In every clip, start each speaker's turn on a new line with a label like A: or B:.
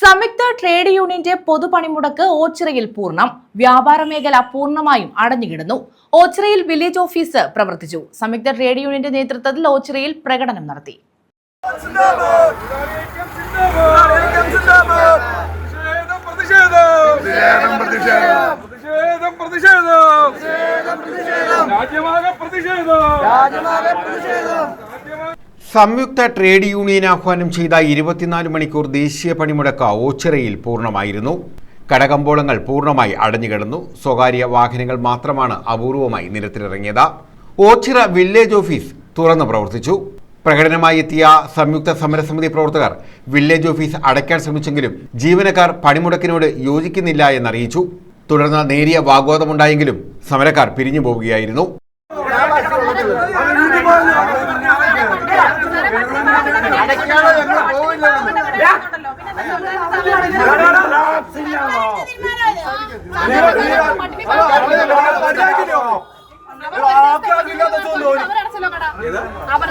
A: സംയുക്ത ട്രേഡ് യൂണിയന്റെ പൊതുപണിമുടക്ക് ഓച്ചിറയിൽ പൂർണ്ണം. വ്യാപാര മേഖല പൂർണ്ണമായും അടഞ്ഞുകിടന്നു. ഓച്ചിറയിൽ വില്ലേജ് ഓഫീസ് പ്രവർത്തിച്ചു. സംയുക്ത ട്രേഡ് യൂണിയന്റെ നേതൃത്വത്തിൽ ഓച്ചിറയിൽ പ്രകടനം നടത്തി.
B: സംയുക്ത ട്രേഡ് യൂണിയൻ ആഹ്വാനം ചെയ്ത 24 മണിക്കൂർ ദേശീയ പണിമുടക്ക് ഓച്ചിറയിൽ പൂർണ്ണമായിരുന്നു. കടകമ്പോളങ്ങൾ പൂർണ്ണമായി അടഞ്ഞുകിടന്നു. സ്വകാര്യ വാഹനങ്ങൾ മാത്രമാണ് അപൂർവമായി നിരത്തിലിറങ്ങിയത്. ഓച്ചിറ വില്ലേജ് ഓഫീസ് തുറന്നു പ്രവർത്തിച്ചു. പ്രകടനമായി എത്തിയ സംയുക്ത സമരസമിതി പ്രവർത്തകർ വില്ലേജ് ഓഫീസ് അടയ്ക്കാൻ ശ്രമിച്ചെങ്കിലും ജീവനക്കാർ പണിമുടക്കിനോട് യോജിക്കുന്നില്ല എന്നറിയിച്ചു. തുടർന്ന് നേരിയ വാഗ്വാദമുണ്ടായെങ്കിലും സമരക്കാർ പിരിഞ്ഞു പോവുകയായിരുന്നു.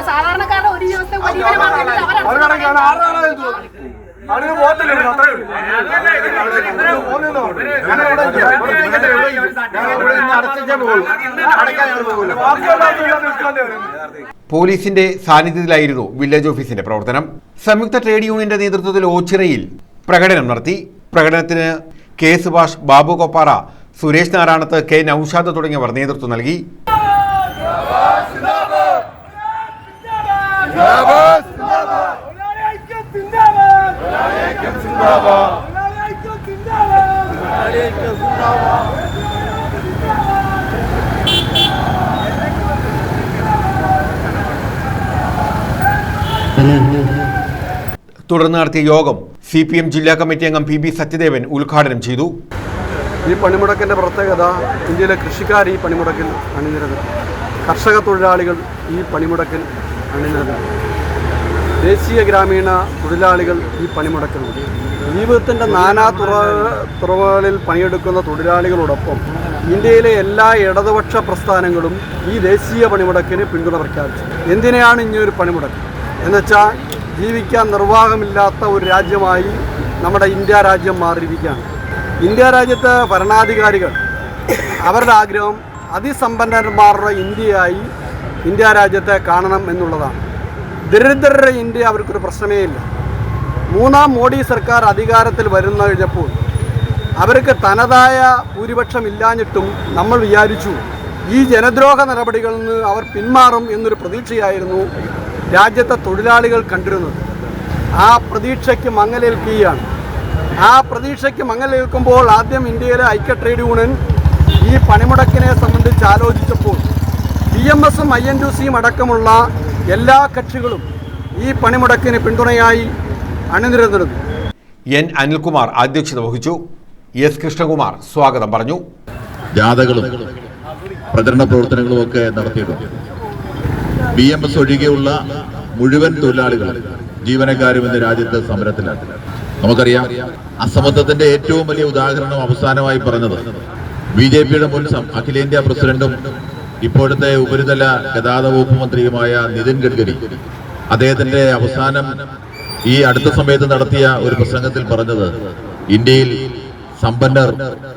C: സാധാരണക്കാരുടെ ഒരു ദിവസത്തെ
B: പോലീസിന്റെ സാന്നിധ്യത്തിലായിരുന്നു വില്ലേജ് ഓഫീസിന്റെ പ്രവർത്തനം. സംയുക്ത ട്രേഡ് യൂണിയന്റെ നേതൃത്വത്തിൽ ഓച്ചിറയിൽ പ്രകടനം നടത്തി. പ്രകടനത്തിന് കെ സുഭാഷ്, ബാബു കൊപ്പാറ, സുരേഷ് നാരായണത്ത്, കെ നൌഷാദ് തുടങ്ങിയവർ നേതൃത്വം നൽകി. തുടർന്ന് നടത്തിയ യോഗം CPM ജില്ലാ കമ്മിറ്റി അംഗം PB സത്യദേവൻ ഉദ്ഘാടനം ചെയ്തു.
D: ഈ പണിമുടക്കിൻ്റെ പ്രത്യേകത, ഇന്ത്യയിലെ കൃഷിക്കാർ ഈ പണിമുടക്കിൽ അണിനിരന്നു, കർഷക തൊഴിലാളികൾ ഈ പണിമുടക്കിൽ അണിനിരന്നു, ദേശീയ ഗ്രാമീണ തൊഴിലാളികൾ ഈ പണിമുടക്കിലുണ്ട്. ജീവിതത്തിൻ്റെ നാനാ തുറകളിൽ പണിയെടുക്കുന്ന തൊഴിലാളികളോടൊപ്പം ഇന്ത്യയിലെ എല്ലാ ഇടതുപക്ഷ പ്രസ്ഥാനങ്ങളും ഈ ദേശീയ പണിമുടക്കിന് പിന്തുണ പ്രഖ്യാപിച്ചു. എന്തിനാണ് ഇനിയൊരു പണിമുടക്ക് എന്നുവെച്ചാൽ, ജീവിക്കാൻ നിർവാഹമില്ലാത്ത ഒരു രാജ്യമായി നമ്മുടെ ഇന്ത്യ രാജ്യം മാറിയിരിക്കുകയാണ്. ഇന്ത്യ രാജ്യത്തെ ഭരണാധികാരികൾ അവരുടെ ആഗ്രഹം അതിസമ്പന്നന്മാരുടെ ഇന്ത്യയായി ഇന്ത്യ രാജ്യത്തെ കാണണം എന്നുള്ളതാണ്. ദരിദ്രരുടെ ഇന്ത്യ അവർക്കൊരു പ്രശ്നമേ ഇല്ല. മൂന്നാം മോഡി സർക്കാർ അധികാരത്തിൽ വരുന്ന കഴിഞ്ഞപ്പോൾ അവർക്ക് തനതായ ഭൂരിപക്ഷം ഇല്ലാഞ്ഞിട്ടും നമ്മൾ വിചാരിച്ചു ഈ ജനദ്രോഹ നടപടികളിൽ നിന്ന് അവർ പിന്മാറും എന്നൊരു പ്രതീക്ഷയായിരുന്നു രാജ്യത്തെ തൊഴിലാളികൾ കണ്ടിരുന്നത്. ആ പ്രതീക്ഷയ്ക്ക് മങ്ങലേൽക്കുകയാണ്. ആ പ്രതീക്ഷയ്ക്ക് മങ്ങലേൽക്കുമ്പോൾ ആദ്യം ഇന്ത്യയിലെ ഐക്യ ട്രേഡ് യൂണിയൻ ഈ പണിമുടക്കിനെ സംബന്ധിച്ച് ആലോചിച്ചപ്പോൾ BMS-ഉം INTUC-യും അടക്കമുള്ള എല്ലാ കക്ഷികളും ഈ പണിമുടക്കിന് പിന്തുണയായി അണിനിരന്നിരുന്നു.
B: N. അനിൽകുമാർ അധ്യക്ഷത വഹിച്ചു. S. കൃഷ്ണകുമാർ സ്വാഗതം പറഞ്ഞു.
E: ജാഥകളും പ്രചരണ പ്രവർത്തനങ്ങളും ഒക്കെ നടത്തിയിട്ടുണ്ട്. BMS ഒഴികെയുള്ള മുഴുവൻ തൊഴിലാളികളും ജീവനക്കാരും ഇന്ന് രാജ്യത്ത് സമരത്തിലാണ്. നമുക്കറിയാം, അസമത്വത്തിന്റെ ഏറ്റവും വലിയ ഉദാഹരണം അവസാനമായി പറഞ്ഞത് BJP-യുടെ മുൻ അഖിലേന്ത്യാ പ്രസിഡന്റും ഇപ്പോഴത്തെ ഉപരിതല ഗതാഗത വകുപ്പ് മന്ത്രിയുമായ നിതിൻ ഗഡ്കരി അദ്ദേഹത്തിന്റെ അവസാനം ഈ അടുത്ത സമയത്ത് നടത്തിയ ഒരു പ്രസംഗത്തിൽ പറഞ്ഞത്, ഇന്ത്യയിൽ സമ്പന്നർ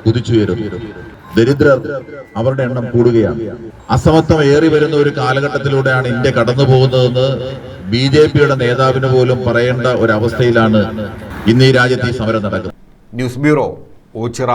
E: കുതിച്ചുയരും, ദരിദ്രർ അവരുടെ എണ്ണം കൂടുകയാണ്. അസമത്വം ഏറി വരുന്ന ഒരു കാലഘട്ടത്തിലൂടെയാണ് ഇന്ത്യ കടന്നു പോകുന്നതെന്ന് BJP-യുടെ നേതാവിന് പോലും പറയേണ്ട ഒരവസ്ഥയിലാണ് ഇന്ന് ഈ രാജ്യത്ത് ഈ സമരം നടക്കുന്നത്.
B: News bureau, Ochira.